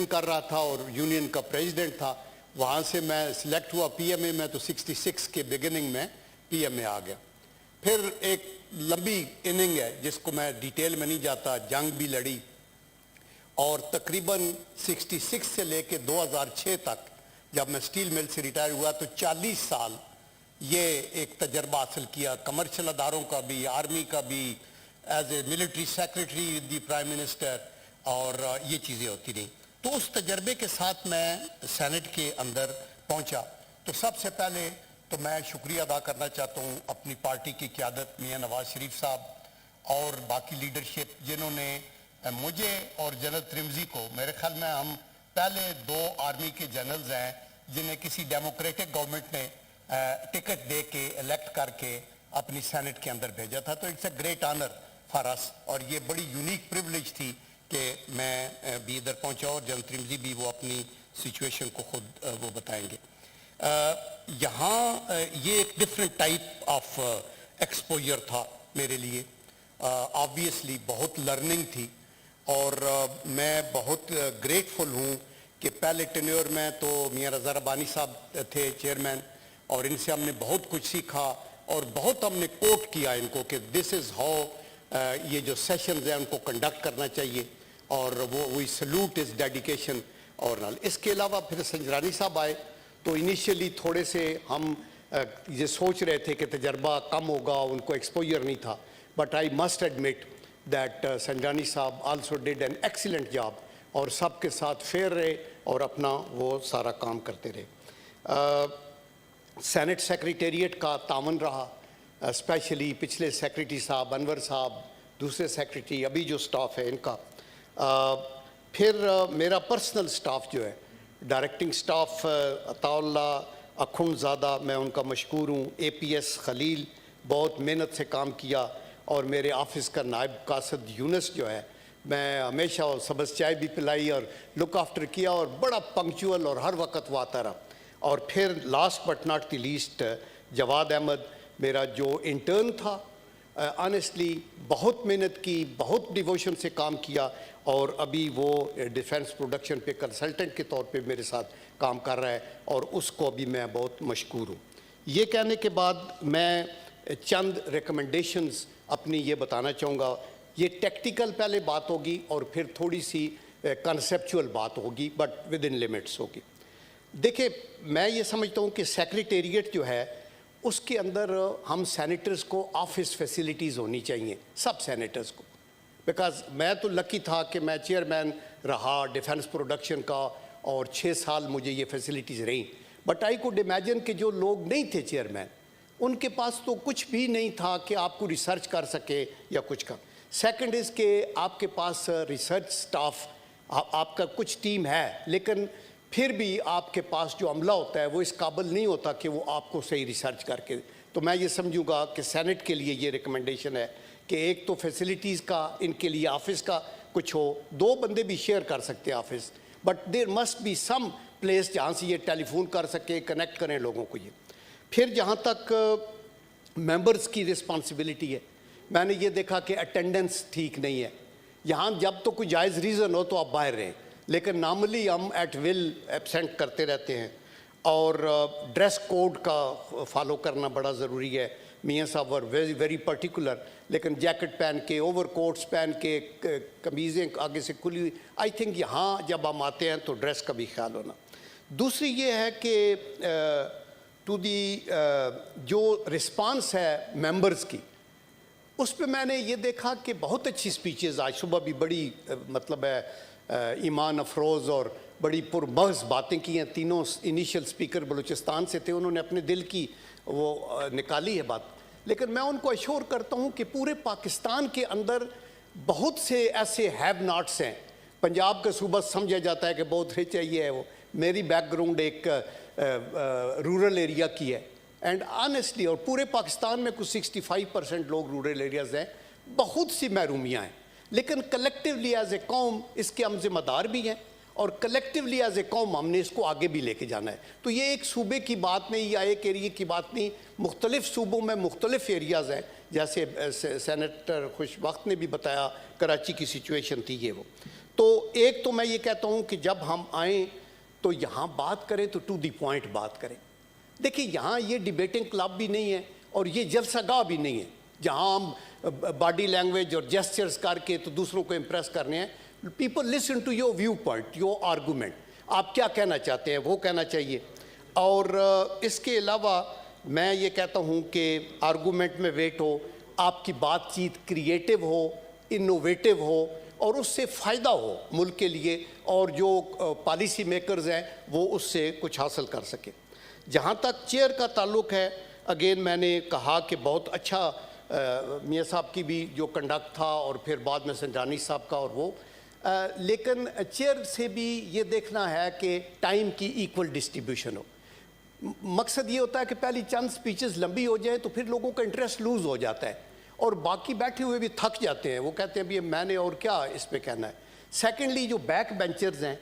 کر رہا تھا اور یونین کا پریزیڈنٹ تھا. وہاں سے میں سلیکٹ ہوا پی ایم اے میں, تو 66 کے بگننگ میں پی ایم اے آ گیا. پھر ایک لمبی اننگ ہے جس کو میں ڈیٹیل میں نہیں جاتا, جنگ بھی لڑی, اور تقریباً 66 سے لے کے 2006 تک جب میں سٹیل مل سے ریٹائر ہوا تو 40 سال یہ ایک تجربہ حاصل کیا, کمرشل اداروں کا بھی, آرمی کا بھی, as a military secretary the prime minister, اور یہ چیزیں ہوتی رہیں. تو اس تجربے کے ساتھ میں سینٹ کے اندر پہنچا. تو سب سے پہلے تو میں شکریہ ادا کرنا چاہتا ہوں اپنی پارٹی کی قیادت میاں نواز شریف صاحب اور باقی لیڈرشپ, جنہوں نے مجھے اور جنرل ترمزی کو, میرے خیال میں ہم پہلے 2 آرمی کے جنرلز ہیں جنہیں کسی ڈیموکریٹک گورنمنٹ نے ٹکٹ دے کے الیکٹ کر کے اپنی سینٹ کے اندر بھیجا تھا. تو it's a great honour for us, اور یہ بڑی یونیک پریولیج تھی کہ میں بھی ادھر پہنچا, اور جنرل ترمزی بھی وہ اپنی سچویشن کو خود وہ بتائیں گے. یہاں یہ ایک ڈفرینٹ ٹائپ آف ایکسپوجر تھا میرے لیے. آبویسلی بہت لرننگ تھی, اور میں بہت گریٹفل ہوں کہ پہلے ٹینیور میں تو میاں رضا ربانی صاحب تھے چیئرمین, اور ان سے ہم نے بہت کچھ سیکھا, اور بہت ہم نے کوٹ کیا ان کو کہ دس از ہاؤ یہ جو سیشنز ہیں ان کو کنڈکٹ کرنا چاہیے, اور وی سلوٹ از ڈیڈیکیشن. اور اس کے علاوہ پھر سنجرانی صاحب آئے تو انیشیلی تھوڑے سے ہم یہ سوچ رہے تھے کہ تجربہ کم ہوگا, ان کو ایکسپوجر نہیں تھا, but I must admit that Sanjrani صاحب also did an excellent job, اور سب کے ساتھ فیئر رہے اور اپنا وہ سارا کام کرتے رہے. سینٹ سیکریٹریٹ کا تعاون رہا, اسپیشلی پچھلے سیکریٹری صاحب انور صاحب, دوسرے سیکریٹری, ابھی جو سٹاف ہے ان کا. پھر میرا پرسنل سٹاف جو ہے, ڈائریکٹنگ سٹاف عطا اللہ اکھن زادہ, میں ان کا مشکور ہوں. اے پی ایس خلیل بہت محنت سے کام کیا, اور میرے آفس کا نائب قاصد یونس جو ہے, میں ہمیشہ سبز چائے بھی پلائی اور لک آفٹر کیا, اور بڑا پنکچول اور ہر وقت وہ آتا رہا. اور پھر last but not the least Jawad Ahmed, میرا جو انٹرن تھا, آنیسٹلی بہت محنت کی, بہت ڈیووشن سے کام کیا, اور ابھی وہ ڈیفنس پروڈکشن پہ کنسلٹنٹ کے طور پہ میرے ساتھ کام کر رہا ہے, اور اس کو بھی میں بہت مشکور ہوں. یہ کہنے کے بعد میں چند ریکمنڈیشنز اپنی یہ بتانا چاہوں گا. یہ ٹیکٹیکل پہلے بات ہوگی اور پھر تھوڑی سی کنسیپچول بات ہوگی, بٹ ود ان لیمٹس ہوگی. دیکھیں, میں یہ سمجھتا ہوں کہ سیکریٹریٹ جو ہے اس کے اندر ہم سینیٹرز کو آفس فیسیلیٹیز ہونی چاہیے, سب سینیٹرز کو. بیکاز میں تو لکی تھا کہ میں چیئرمین رہا ڈیفنس پروڈکشن کا, اور 6 سال مجھے یہ فیسیلیٹیز رہیں. بٹ آئی کوڈ امیجن کہ جو لوگ نہیں تھے چیئرمین, ان کے پاس تو کچھ بھی نہیں تھا کہ آپ کو ریسرچ کر سکے یا کچھ کر. سیکنڈ از کہ آپ کے پاس ریسرچ سٹاف, آپ کا کچھ ٹیم ہے, لیکن پھر بھی آپ کے پاس جو عملہ ہوتا ہے وہ اس قابل نہیں ہوتا کہ وہ آپ کو صحیح ریسرچ کر کے. تو میں یہ سمجھوں گا کہ سینٹ کے لیے یہ ریکمنڈیشن ہے کہ ایک تو فیسیلیٹیز کا ان کے لیے آفس کا کچھ ہو, 2 بندے بھی شیئر کر سکتے ہیں office, but there must be some place جہاں سے یہ ٹیلی فون کر سکے, کنیکٹ کریں لوگوں کو. یہ پھر جہاں تک ممبرز کی رسپانسبلٹی ہے, میں نے یہ دیکھا کہ اٹینڈنس ٹھیک نہیں ہے. یہاں جب تو کوئی جائز ریزن ہو تو آپ باہر رہیں, لیکن نارملی ہم ایٹ ول ایبسینٹ کرتے رہتے ہیں. اور ڈریس کوڈ کا فالو کرنا بڑا ضروری ہے. میاں صاحب ور ویری پرٹیکولر, لیکن جیکٹ پہن کے, اوور کوٹس پہن کے, قمیضیں آگے سے کھلی ہوئی, آئی تھنک یہاں جب ہم آتے ہیں تو ڈریس کا بھی خیال ہونا. دوسری یہ ہے کہ ٹو دی جو رسپانس ہے ممبرز کی, اس پہ میں نے یہ دیکھا کہ بہت اچھی سپیچز, آج صبح بھی بڑی مطلب ہے ایمان افروز اور بڑی پرمغز باتیں کی ہیں. تینوں انیشل سپیکر بلوچستان سے تھے, انہوں نے اپنے دل کی وہ نکالی ہے بات. لیکن میں ان کو ایشور کرتا ہوں کہ پورے پاکستان کے اندر بہت سے ایسے ہیو ناٹس ہیں. پنجاب کا صوبہ سمجھا جاتا ہے کہ بہت رچ ہے, یہ ہے وہ. میری بیک گراؤنڈ ایک رورل ایریا کی ہے, اینڈ آنیسٹلی, اور پورے پاکستان میں کچھ 65% لوگ رورل ایریاز ہیں. بہت سی محرومیاں ہیں, لیکن کلیکٹیولی ایز اے قوم اس کے ہم ذمہ دار بھی ہیں, اور کلیکٹیولی ایز اے قوم ہم نے اس کو آگے بھی لے کے جانا ہے. تو یہ ایک صوبے کی بات نہیں یا ایک ایریے کی بات نہیں, مختلف صوبوں میں مختلف ایریاز ہیں. جیسے سینیٹر خوش وقت نے بھی بتایا کراچی کی سچویشن تھی یہ وہ. تو ایک تو میں یہ کہتا ہوں کہ جب ہم آئیں تو یہاں بات کریں تو ٹو دی پوائنٹ بات کریں. دیکھیں یہاں یہ ڈیبیٹنگ کلب بھی نہیں ہے اور یہ جلسہ گاہ بھی نہیں ہے جہاں ہم باڈی لینگویج اور جیسچرز کر کے تو دوسروں کو امپریس کرنے ہیں. People listen to your view point, your argument, آپ کیا کہنا چاہتے ہیں وہ کہنا چاہیے. اور اس کے علاوہ میں یہ کہتا ہوں کہ آرگومنٹ میں ویٹ ہو, آپ کی بات چیت کریٹیو ہو, انوویٹیو ہو اور اس سے فائدہ ہو ملک کے لیے, اور جو پالیسی میکرز ہیں وہ اس سے کچھ حاصل کر سکیں. جہاں تک چیئر کا تعلق ہے, اگین میں نے کہا کہ بہت اچھا میاں صاحب کی بھی جو کنڈکٹ تھا اور پھر بعد میں سنجانی صاحب کا اور وہ, لیکن چیئر سے بھی یہ دیکھنا ہے کہ ٹائم کی ایکول ڈسٹریبیوشن ہو. مقصد یہ ہوتا ہے کہ پہلی چند سپیچز لمبی ہو جائیں تو پھر لوگوں کا انٹرسٹ لوز ہو جاتا ہے اور باقی بیٹھے ہوئے بھی تھک جاتے ہیں, وہ کہتے ہیں بھی میں نے اور کیا اس پہ کہنا ہے. سیکنڈلی جو بیک بینچرز ہیں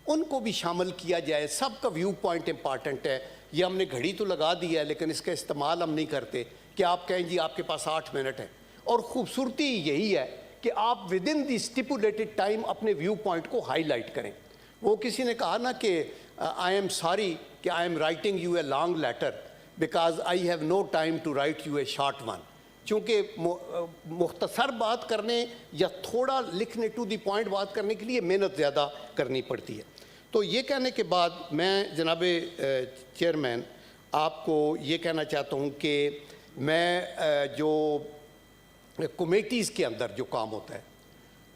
ان کو بھی شامل کیا جائے, سب کا ویو پوائنٹ امپارٹنٹ ہے. یہ ہم نے گھڑی تو لگا دی ہے لیکن اس کا استعمال ہم نہیں کرتے کہ آپ کہیں جی آپ کے پاس 8 منٹ ہے, اور خوبصورتی یہی ہے کہ آپ with in the stipulated time اپنے ویو پوائنٹ کو ہائی لائٹ کریں. وہ کسی نے کہا نا کہ آئی ایم سوری کہ I'm writing you a long letter because I have no time to write you a short one. چونکہ مختصر بات کرنے یا تھوڑا لکھنے ٹو دی پوائنٹ بات کرنے کے لیے محنت زیادہ کرنی پڑتی ہے. تو یہ کہنے کے بعد میں جناب چیئرمین آپ کو یہ کہنا چاہتا ہوں کہ میں جو کمیٹیز کے اندر جو کام ہوتا ہے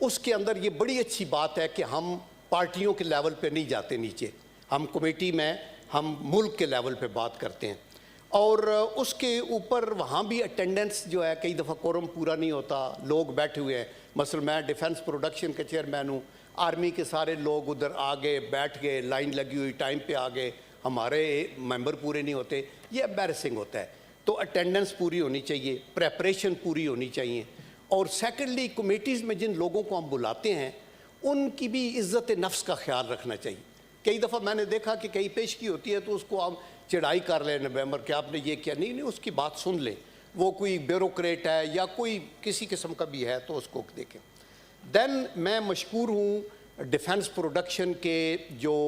اس کے اندر یہ بڑی اچھی بات ہے کہ ہم پارٹیوں کے لیول پہ نہیں جاتے نیچے, ہم کمیٹی میں ہم ملک کے لیول پہ بات کرتے ہیں. اور اس کے اوپر وہاں بھی اٹینڈنس جو ہے کئی دفعہ کورم پورا نہیں ہوتا, لوگ بیٹھے ہوئے ہیں. مثلا میں ڈیفنس پروڈکشن کے چیئرمین ہوں, آرمی کے سارے لوگ ادھر آ گئے, بیٹھ گئے, لائن لگی ہوئی, ٹائم پہ آ گئے, ہمارے ممبر پورے نہیں ہوتے, یہ امبیرسنگ ہوتا ہے. تو اٹینڈنس پوری ہونی چاہیے, پریپریشن پوری ہونی چاہیے. اور سیکنڈلی کمیٹیز میں جن لوگوں کو ہم بلاتے ہیں ان کی بھی عزت نفس کا خیال رکھنا چاہیے. کئی دفعہ میں نے دیکھا کہ کئی پیشگی ہوتی ہے تو اس کو ہم چڑھائی کر لیں نومبر کہ آپ نے یہ کیا, نہیں اس کی بات سن لیں, وہ کوئی بیوروکریٹ ہے یا کوئی کسی قسم کا بھی ہے تو اس کو دیکھیں. دین میں مشکور ہوں ڈیفنس پروڈکشن کے جو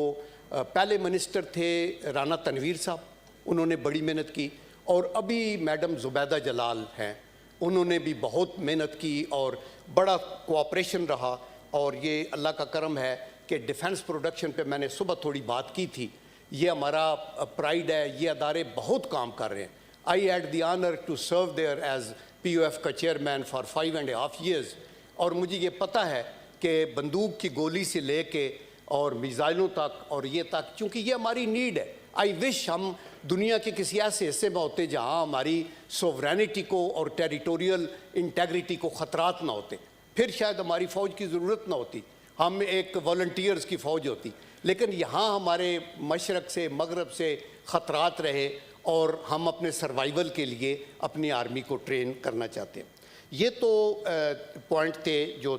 پہلے منسٹر تھے رانا تنویر صاحب, انہوں نے بڑی محنت کی, اور ابھی میڈم زبیدہ جلال ہیں, انہوں نے بھی بہت محنت کی اور بڑا کوآپریشن رہا. اور یہ اللہ کا کرم ہے کہ ڈیفنس پروڈکشن پہ میں نے صبح تھوڑی بات کی تھی, یہ ہمارا پرائیڈ ہے, یہ ادارے بہت کام کر رہے ہیں. I had the honour to serve there as P O F کا چیئرمین فار 5.5 years, اور مجھے یہ پتہ ہے کہ بندوق کی گولی سے لے کے اور میزائلوں تک اور یہ تک, چونکہ یہ ہماری نیڈ ہے. آئی وش ہم دنیا کے کسی ایسے حصے میں ہوتے جہاں ہماری سوورینٹی کو اور ٹیریٹوریل انٹیگریٹی کو خطرات نہ ہوتے, پھر شاید ہماری فوج کی ضرورت نہ ہوتی, ہم ایک والنٹیئرز کی فوج ہوتی. لیکن یہاں ہمارے مشرق سے مغرب سے خطرات رہے اور ہم اپنے سروائیول کے لیے اپنی آرمی کو ٹرین کرنا چاہتے ہیں. یہ تو پوائنٹ تھے جو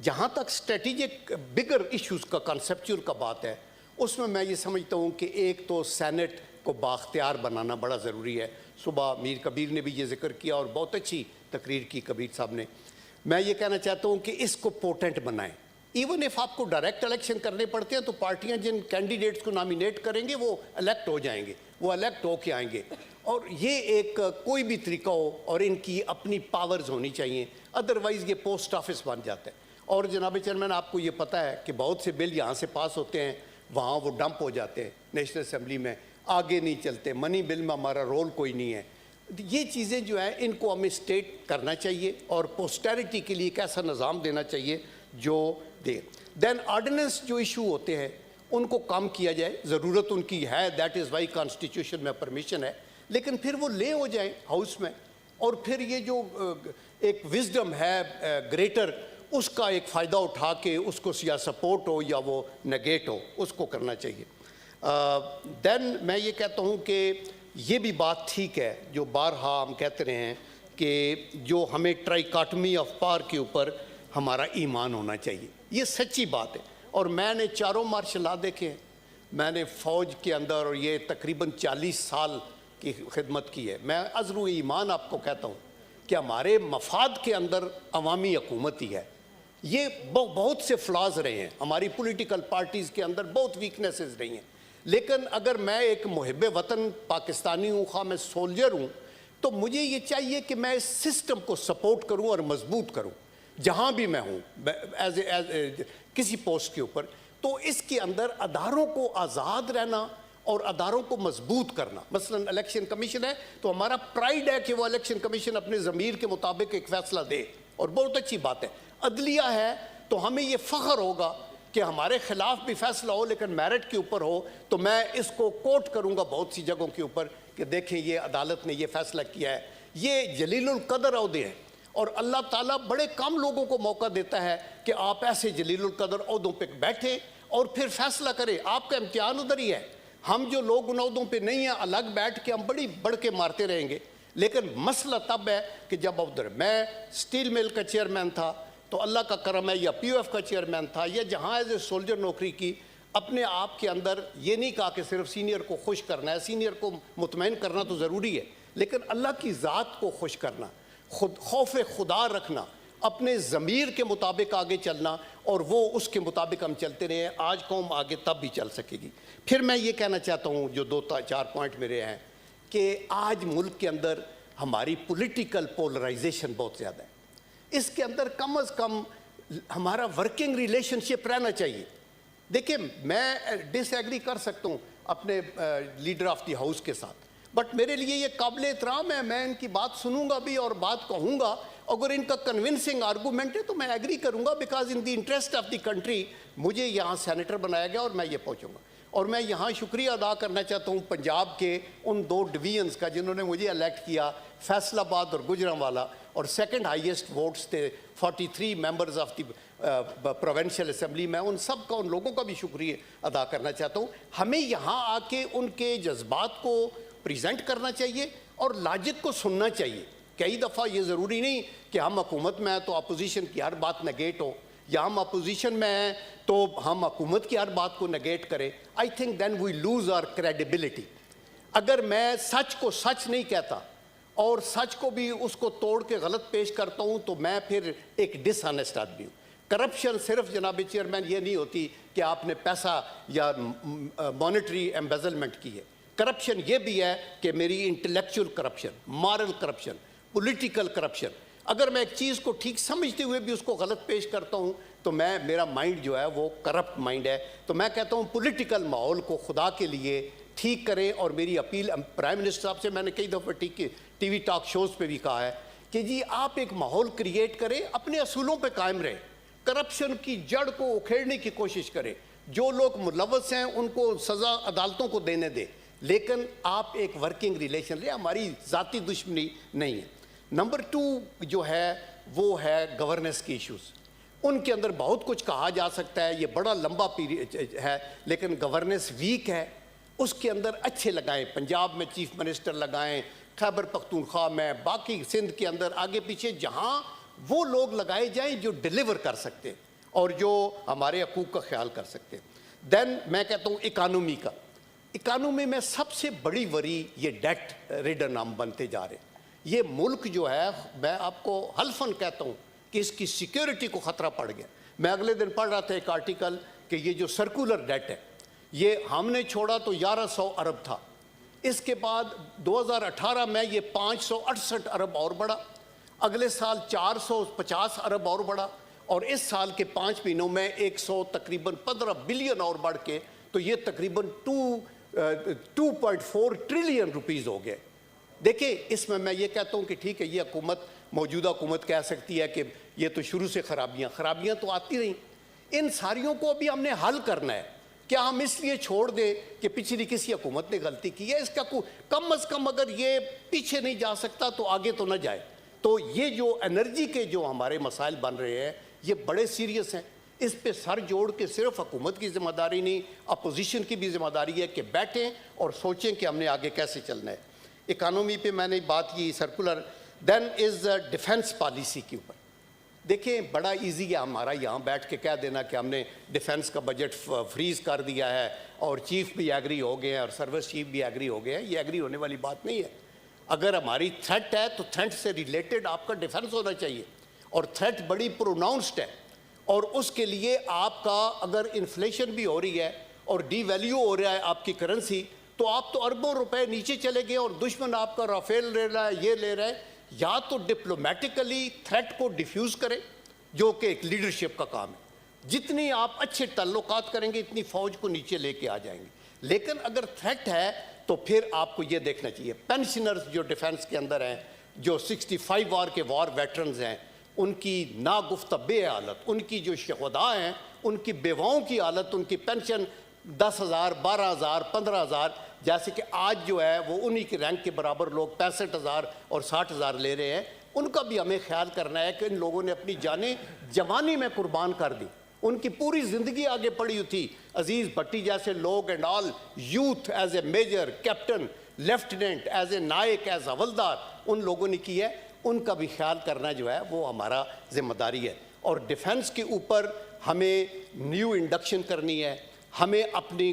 جہاں تک اسٹریٹجک بگر ایشوز کا کنسیپچول کا بات ہے, اس میں یہ سمجھتا ہوں کہ ایک تو سینٹ کو بااختیار بنانا بڑا ضروری ہے. صبح میر کبیر نے بھی یہ ذکر کیا اور بہت اچھی تقریر کی کبیر صاحب نے. میں یہ کہنا چاہتا ہوں کہ اس کو پوٹنٹ بنائیں. ایون ایف آپ کو ڈائریکٹ الیکشن کرنے پڑتے ہیں تو پارٹیاں جن کینڈیڈیٹس کو نامینیٹ کریں گے وہ الیکٹ ہو جائیں گے, وہ الیکٹ ہو کے آئیں گے. اور یہ ایک کوئی بھی طریقہ ہو اور ان کی اپنی پاورز ہونی چاہیے, ادروائز یہ پوسٹ آفس بن جاتا ہے. اور جناب چیئرمین آپ کو یہ پتہ ہے کہ بہت سے بل یہاں سے پاس ہوتے ہیں وہاں وہ ڈمپ ہو جاتے ہیں نیشنل اسمبلی میں, آگے نہیں چلتے, منی بل میں ہمارا رول کوئی نہیں ہے. یہ چیزیں جو ہیں ان کو ہمیں اسٹیٹ کرنا چاہیے اور پوسٹیرٹی کے لیے ایک ایسا نظام دینا چاہیے جو دے. دین آرڈیننس جو ایشو ہوتے ہیں ان کو کم کیا جائے, ضرورت ان کی ہے, دیٹ از وائی کانسٹیٹیوشن میں پرمیشن ہے, لیکن پھر وہ لے ہو جائیں ہاؤس میں, اور پھر یہ جو ایک وزڈم ہے گریٹر, اس کا ایک فائدہ اٹھا کے اس کو یا سپورٹ ہو یا وہ نگیٹ ہو, اس کو کرنا چاہیے. دین میں یہ کہتا ہوں کہ یہ بھی بات ٹھیک ہے جو بارہا ہم کہتے رہے ہیں کہ جو ہمیں ٹرائیکاٹمی آف پاور کے اوپر ہمارا ایمان ہونا چاہیے, یہ سچی بات ہے. اور میں نے چاروں مارشل لا دیکھے ہیں, میں نے فوج کے اندر اور یہ تقریباً 40 سال کی خدمت کی ہے. میں عذر و ایمان آپ کو کہتا ہوں کہ ہمارے مفاد کے اندر عوامی حکومت ہی ہے, یہ بہت سے فلاز رہے ہیں ہماری پولیٹیکل پارٹیز کے اندر، بہت ویکنیسز رہی ہیں، لیکن اگر میں ایک محب وطن پاکستانی ہوں، خواہ میں سولجر ہوں، تو مجھے یہ چاہیے کہ میں اس سسٹم کو سپورٹ کروں اور مضبوط کروں جہاں بھی میں ہوں کسی پوسٹ کے اوپر. تو اس کے اندر اداروں کو آزاد رہنا اور اداروں کو مضبوط کرنا. مثلا الیکشن کمیشن ہے تو ہمارا پرائیڈ ہے کہ وہ الیکشن کمیشن اپنے ضمیر کے مطابق ایک فیصلہ دے، اور بہت اچھی بات ہے. عدلیہ ہے تو ہمیں یہ فخر ہوگا کہ ہمارے خلاف بھی فیصلہ ہو لیکن میرٹ کے اوپر ہو، تو میں اس کو کوٹ کروں گا بہت سی جگہوں کے اوپر کہ دیکھیں یہ عدالت نے یہ فیصلہ کیا ہے. یہ جلیل القدر عہدے ہیں، اور اللہ تعالیٰ بڑے کم لوگوں کو موقع دیتا ہے کہ آپ ایسے جلیل القدر عہدوں پہ بیٹھیں اور پھر فیصلہ کریں. آپ کا امتحان ادھر ہی ہے. ہم جو لوگ ان عہدوں پہ نہیں ہیں، الگ بیٹھ کے ہم بڑی بڑھ کے مارتے رہیں گے، لیکن مسئلہ تب ہے کہ جب ادھر میں سٹیل مل کا چیئرمین تھا تو اللہ کا کرم ہے، یا پی او ایف کا چیئرمین تھا، یا جہاں ایز اے سولجر نوکری کی، اپنے آپ کے اندر یہ نہیں کہا کہ صرف سینئر کو خوش کرنا ہے. سینئر کو مطمئن کرنا تو ضروری ہے، لیکن اللہ کی ذات کو خوش کرنا، خوف خدا رکھنا، اپنے ضمیر کے مطابق آگے چلنا، اور وہ اس کے مطابق ہم چلتے رہے ہیں. آج قوم آگے تب بھی چل سکے گی. پھر میں یہ کہنا چاہتا ہوں، جو 2-4 پوائنٹ میرے ہیں، کہ آج ملک کے اندر ہماری پولیٹیکل پولرائزیشن بہت زیادہ ہے. اس کے اندر کم از کم ہمارا ورکنگ ریلیشن شپ رہنا چاہیے. دیکھیں میں ڈس ایگری کر سکتا ہوں اپنے لیڈر آف دی ہاؤس کے ساتھ، بٹ میرے لیے یہ قابل احترام ہے، میں ان کی بات سنوں گا بھی اور بات کہوں گا. اگر ان کا کنونسنگ آرگومنٹ ہے تو میں ایگری کروں گا، because in the interest of the country مجھے یہاں سینیٹر بنایا گیا اور میں یہ پہنچوں گا. اور میں یہاں شکریہ ادا کرنا چاہتا ہوں پنجاب کے ان 2 ڈویژنز کا جنہوں نے مجھے الیکٹ کیا، فیصل آباد اور گوجرانوالا، اور سیکنڈ ہائیسٹ ووٹس تھے 43 members of the provincial assembly. میں ان سب کا، ان لوگوں کا بھی شکریہ ادا کرنا چاہتا ہوں. ہمیں یہاں آ کے ان کے جذبات کو پریزنٹ کرنا چاہیے اور لاجک کو سننا چاہیے. کئی دفعہ یہ ضروری نہیں کہ ہم حکومت میں ہیں تو اپوزیشن کی ہر بات نگیٹ ہو، یا ہم اپوزیشن میں ہیں تو ہم حکومت کی ہر بات کو نگیٹ کریں. I think then we lose our credibility. اگر میں سچ کو سچ نہیں کہتا اور سچ کو بھی اس کو توڑ کے غلط پیش کرتا ہوں تو میں پھر ایک ڈس آنیسٹ آدمی ہوں. کرپشن صرف جناب چیئرمین یہ نہیں ہوتی کہ آپ نے پیسہ یا مانیٹری ایمبیزلمنٹ کی ہے. کرپشن یہ بھی ہے کہ میری intellectual corruption, moral corruption, political corruption. اگر میں ایک چیز کو ٹھیک سمجھتے ہوئے بھی اس کو غلط پیش کرتا ہوں تو میرا مائنڈ جو ہے وہ کرپٹ مائنڈ ہے. تو میں کہتا ہوں پولیٹیکل ماحول کو خدا کے لیے ٹھیک کریں. اور میری اپیل پرائم منسٹر صاحب سے میں نے کئی دفعہ ٹی وی ٹاک شوز پہ بھی کہا ہے کہ جی آپ ایک ماحول کریٹ کریں، اپنے اصولوں پہ قائم رہیں، کرپشن کی جڑ کو اکھیڑنے کی کوشش کریں، جو لوگ ملوث ہیں ان کو سزا عدالتوں کو دینے دیں، لیکن آپ ایک ورکنگ ریلیشن لیں. ہماری ذاتی دشمنی نہیں ہے. نمبر 2 جو ہے وہ ہے گورننس کی ایشوز. ان کے اندر بہت کچھ کہا جا سکتا ہے، یہ بڑا لمبا پیریڈ ہے، لیکن گورننس ویک ہے. اس کے اندر اچھے لگائیں، پنجاب میں چیف منسٹر لگائیں، خیبر پختونخوا میں، باقی سندھ کے اندر آگے پیچھے جہاں وہ لوگ لگائے جائیں جو ڈیلیور کر سکتے ہیں اور جو ہمارے حقوق کا خیال کر سکتے ہیں. دین میں کہتا ہوں اکانومی کا. اکانومی میں سب سے بڑی وری یہ ڈیٹ ریڈن ہم بنتے جا رہے ہیں. یہ ملک جو ہے، میں آپ کو حلفاً کہتا ہوں کہ اس کی سیکیورٹی کو خطرہ پڑ گیا. میں اگلے دن پڑھ رہا تھا ایک آرٹیکل کہ یہ جو سرکولر ڈیٹ ہے یہ ہم نے چھوڑا تو 1100 ارب تھا، اس کے بعد 2018 میں یہ 568 ارب اور بڑھا، اگلے سال 450 ارب اور بڑھا، اور اس سال کے 5 مہینوں میں 100 تقریباً 15 بلین اور بڑھ کے تو یہ تقریباً 2.4 ٹریلین روپیز ہو گئے. دیکھیں اس میں یہ کہتا ہوں کہ ٹھیک ہے، یہ حکومت، موجودہ حکومت کہہ سکتی ہے کہ یہ تو شروع سے خرابیاں تو آتی رہیں. ان ساریوں کو ابھی ہم نے حل کرنا ہے. کیا ہم اس لیے چھوڑ دیں کہ پچھلی کسی حکومت نے غلطی کی ہے؟ اس کا کم از کم اگر یہ پیچھے نہیں جا سکتا تو آگے تو نہ جائے. تو یہ جو انرجی کے جو ہمارے مسائل بن رہے ہیں یہ بڑے سیریس ہیں. اس پہ سر جوڑ کے صرف حکومت کی ذمہ داری نہیں، اپوزیشن کی بھی ذمہ داری ہے کہ بیٹھیں اور سوچیں کہ ہم نے آگے کیسے چلنا ہے. اکانومی پہ میں نے بات کی، سرکولر. دین از ڈیفنس پالیسی کے اوپر. دیکھیں بڑا ایزی ہے ہمارا یہاں بیٹھ کے کہہ دینا کہ ہم نے ڈیفنس کا بجٹ فریز کر دیا ہے اور چیف بھی ایگری ہو گئے ہیں اور سروس چیف بھی ایگری ہو گئے ہیں. یہ ایگری ہونے والی بات نہیں ہے. اگر ہماری تھریٹ ہے تو تھریٹ سے ریلیٹڈ آپ کا ڈیفنس ہونا چاہیے، اور تھریٹ بڑی پروناؤنسڈ ہے. اور اس کے لیے آپ کا اگر انفلیشن بھی ہو رہی ہے اور ڈی ویلیو ہو رہا ہے آپ کی کرنسی, تو آپ تو اربوں روپے نیچے چلے گئے اور دشمن آپ کا رافیل لے رہا ہے, یہ لے رہا ہے. یا تو ڈپلومیٹیکلی تھریٹ کو ڈیفیوز کریں, جو کہ ایک لیڈرشپ کا کام ہے. جتنی آپ اچھے تعلقات کریں گے اتنی فوج کو نیچے لے کے آ جائیں گے. لیکن اگر تھریٹ ہے تو پھر آپ کو یہ دیکھنا چاہیے, پینشنرز جو ڈیفنس کے اندر ہیں, جو 65 وار کے وار ویٹرنز ہیں, ان کی ناگفتبے حالت, ان کی جو شہداء ہیں ان کی بیواؤں کی حالت, ان کی پینشن 10,000 12,000 15,000, جیسے کہ آج جو ہے وہ انہی کے رینک کے برابر لوگ 65,000 اور 60,000 لے رہے ہیں. ان کا بھی ہمیں خیال کرنا ہے کہ ان لوگوں نے اپنی جانیں جوانی میں قربان کر دی, ان کی پوری زندگی آگے پڑی ہوئی تھی. عزیز بھٹی جیسے لوگ and all youth as a major, captain, lieutenant, as a naik, as havildar, ان لوگوں نے کی ہے. ان کا بھی خیال کرنا جو ہے وہ ہمارا ذمہ داری ہے. اور ڈیفنس کے اوپر ہمیں نیو انڈکشن کرنی ہے, ہمیں اپنی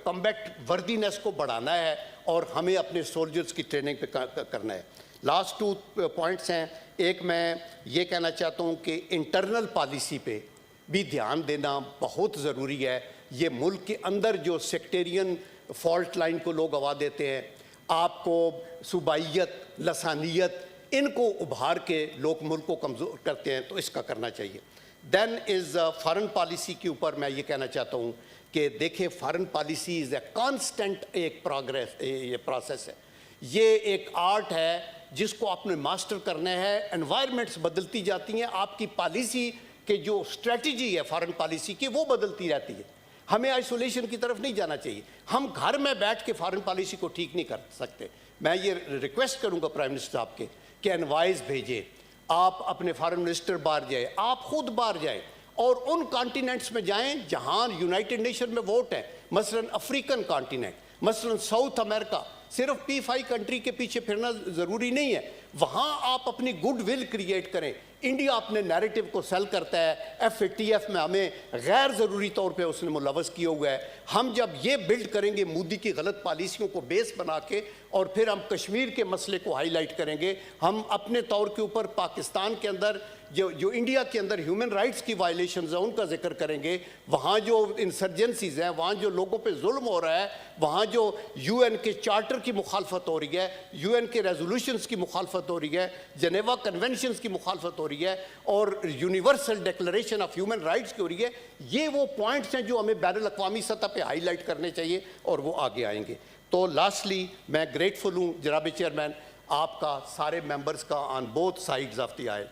کمبیٹ وردینس کو بڑھانا ہے, اور ہمیں اپنے سولجرز کی ٹریننگ پہ کرنا ہے. لاسٹ 2 پوائنٹس ہیں. ایک میں یہ کہنا چاہتا ہوں کہ انٹرنل پالیسی پہ بھی دھیان دینا بہت ضروری ہے. یہ ملک کے اندر جو سیکٹیرین فالٹ لائن کو لوگ گوا دیتے ہیں, آپ کو صوبائیت, لسانیت, ان کو ابھار کے لوگ ملک کو کمزور کرتے ہیں, تو اس کا کرنا چاہیے. دین از فارن پالیسی کے اوپر میں یہ کہنا چاہتا ہوں کہ دیکھیں, foreign policy is a constant ایک پروگریس, یہ پروسیس ہے, یہ ایک آرٹ ہے جس کو آپ نے ماسٹر کرنا ہے. انوائرمنٹس بدلتی جاتی ہیں, آپ کی پالیسی کہ جو اسٹریٹجی ہے فارن پالیسی کی وہ بدلتی رہتی ہے. ہمیں آئسولیشن کی طرف نہیں جانا چاہیے. ہم گھر میں بیٹھ کے فارن پالیسی کو ٹھیک نہیں کر سکتے. میں یہ ریکویسٹ کروں گا پرائم منسٹر صاحب کے کہ انوائز بھیجیں, آپ اپنے فارن منسٹر باہر جائیں, آپ خود باہر جائیں, اور ان کانٹیننٹس میں جائیں جہاں یونائٹڈ نیشن میں ووٹ ہے. مثلا افریقن کانٹیننٹ, مثلا ساؤتھ امریکہ. صرف P5 کنٹری کے پیچھے پھرنا ضروری نہیں ہے, وہاں آپ اپنی گڈ ول کریٹ کریں. انڈیا اپنے نیریٹو کو سیل کرتا ہے, FATF میں ہمیں غیر ضروری طور پہ اس نے ملوث کیا ہوا ہے. ہم جب یہ بلڈ کریں گے مودی کی غلط پالیسیوں کو بیس بنا کے, اور پھر ہم کشمیر کے مسئلے کو ہائی لائٹ کریں گے, ہم اپنے طور کے اوپر پاکستان کے اندر جو انڈیا کے اندر ہیومن رائٹس کی وائلیشنز ہیں ان کا ذکر کریں گے, وہاں جو انسرجنسیز ہیں, وہاں جو لوگوں پہ ظلم ہو رہا ہے, وہاں جو UN کے چارٹر کی مخالفت ہو رہی ہے, UN کے ریزولوشنز کی مخالفت ہو رہی ہے, جنیوا کنونشنز کی مخالفت ہو رہی ہے, اور universal declaration of human rights کی ہو رہی ہے. یہ وہ پوائنٹس ہیں جو ہمیں بین الاقوامی سطح پہ ہائی لائٹ کرنے چاہیے, اور وہ آگے آئیں گے. تو لاسٹلی میں گریٹفل ہوں جناب چیئرمین آپ کا, سارے ممبرز کا, on both sides of the oil.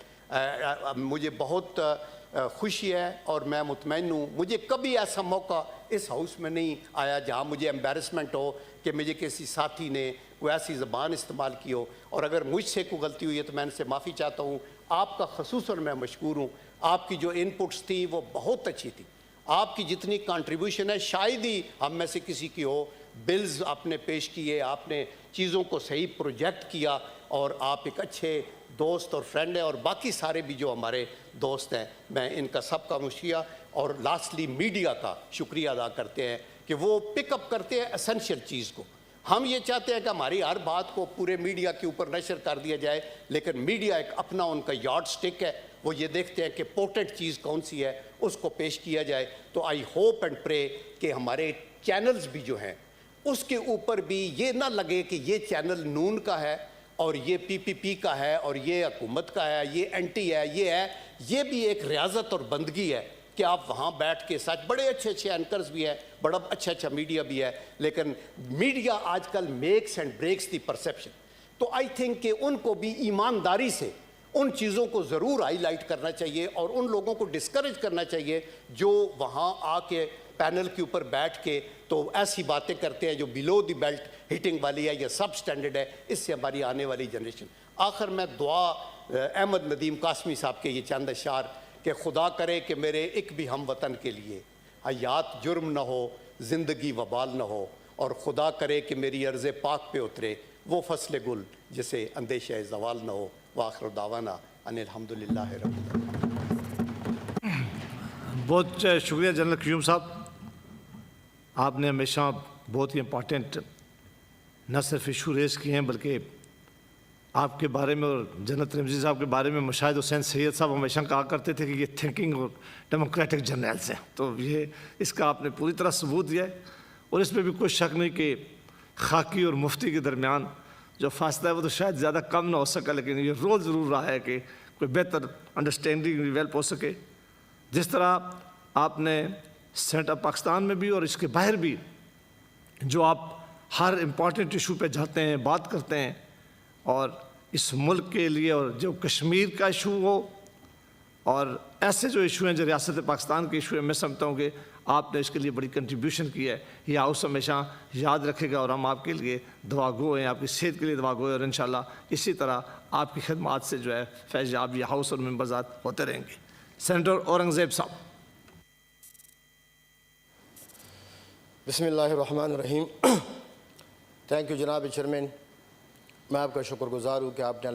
مجھے بہت خوشی ہے اور میں مطمئن ہوں. مجھے کبھی ایسا موقع اس ہاؤس میں نہیں آیا جہاں مجھے ایمبیرسمنٹ ہو کہ مجھے کسی ساتھی نے کوئی ایسی زبان استعمال کی ہو, اور اگر مجھ سے کوئی غلطی ہوئی ہے تو میں ان سے معافی چاہتا ہوں. آپ کا خصوصاً میں مشکور ہوں, آپ کی جو ان پٹس تھی وہ بہت اچھی تھی. آپ کی جتنی کنٹریبیوشن ہے شاید ہی ہم میں سے کسی کی ہو. بلز آپ نے پیش کیے, آپ نے چیزوں کو صحیح پروجیکٹ کیا, اور آپ ایک اچھے دوست اور فرینڈ ہیں, اور باقی سارے بھی جو ہمارے دوست ہیں, میں ان کا سب کا شکریہ. اور لاسٹلی میڈیا کا شکریہ ادا کرتے ہیں کہ وہ پک اپ کرتے ہیں اسینشیل چیز کو. ہم یہ چاہتے ہیں کہ ہماری ہر بات کو پورے میڈیا کے اوپر نشر کر دیا جائے, لیکن میڈیا ایک اپنا ان کا یارڈ سٹک ہے, وہ یہ دیکھتے ہیں کہ پورٹنٹ چیز کون سی ہے, اس کو پیش کیا جائے. تو آئی ہوپ اینڈ پرے کہ ہمارے چینلز بھی جو ہیں اس کے اوپر بھی یہ نہ لگے کہ یہ چینل نون کا ہے اور یہ PPP کا ہے اور یہ حکومت کا ہے, یہ اینٹی ہے, یہ ہے. یہ بھی ایک ریاضت اور بندگی ہے کہ آپ وہاں بیٹھ کے سچ, بڑے اچھے اچھے اینکرز بھی ہیں, بڑا اچھا میڈیا بھی ہے, لیکن میڈیا آج کل makes and breaks the perception. تو آئی تھنک کہ ان کو بھی ایمانداری سے ان چیزوں کو ضرور ہائی لائٹ کرنا چاہیے, اور ان لوگوں کو ڈسکریج کرنا چاہیے جو وہاں آ کے پینل کے اوپر بیٹھ کے تو ایسی باتیں کرتے ہیں جو بیلو دی بیلٹ ہٹنگ والی ہے یا سب سٹینڈرڈ ہے. اس سے ہماری آنے والی جنریشن. آخر میں دعا احمد ندیم قاسمی صاحب کے یہ چند اشعار کہ خدا کرے کہ میرے ایک بھی ہم وطن کے لیے حیات جرم نہ ہو, زندگی وبال نہ ہو, اور خدا کرے کہ میری عرض پاک پہ اترے وہ فصل گل جسے اندیشہ زوال نہ ہو. وآخر دعوانا ان الحمدللہ رب العالمین. بہت شکریہ جنرل قیوم صاحب, آپ نے ہمیشہ بہت ہی امپورٹنٹ نہ صرف ایشو ریز کیے ہیں بلکہ آپ کے بارے میں اور جنرل رمزی صاحب کے بارے میں مشاہد حسین سید صاحب ہمیشہ کہا کرتے تھے کہ یہ تھنکنگ اور ڈیموکریٹک جرنیلز ہیں. تو یہ اس کا آپ نے پوری طرح ثبوت دیا ہے. اور اس میں بھی کوئی شک نہیں کہ خاکی اور مفتی کے درمیان جو فاصلہ ہے وہ تو شاید زیادہ کم نہ ہو سکا, لیکن یہ رول ضرور رہا ہے کہ کوئی بہتر انڈرسٹینڈنگ ڈیولپ ہو سکے. جس طرح آپ نے سینٹ آف پاکستان میں بھی اور اس کے باہر بھی جو آپ ہر امپورٹنٹ ایشو پہ جاتے ہیں, بات کرتے ہیں, اور اس ملک کے لیے اور جو کشمیر کا ایشو ہو اور ایسے جو ایشو ہیں جو ریاست پاکستان کے ایشو ہیں, میں سمجھتا ہوں کہ آپ نے اس کے لیے بڑی کنٹریبیوشن کی ہے. یہ ہاؤس ہمیشہ یاد رکھے گا اور ہم آپ کے لیے دعا گو ہیں, آپ کی صحت کے لیے دعا گو ہیں, اور انشاءاللہ اسی طرح آپ کی خدمات سے جو ہے فیض یاب یہ ہاؤس اور ممبرزاد ہوتے رہیں گے. سینیٹر اورنگزیب صاحب. بسم اللہ الرحمن الرحیم. تھینک یو جناب چیئرمین. میں آپ کا شکر گزار ہوں کہ آپ نے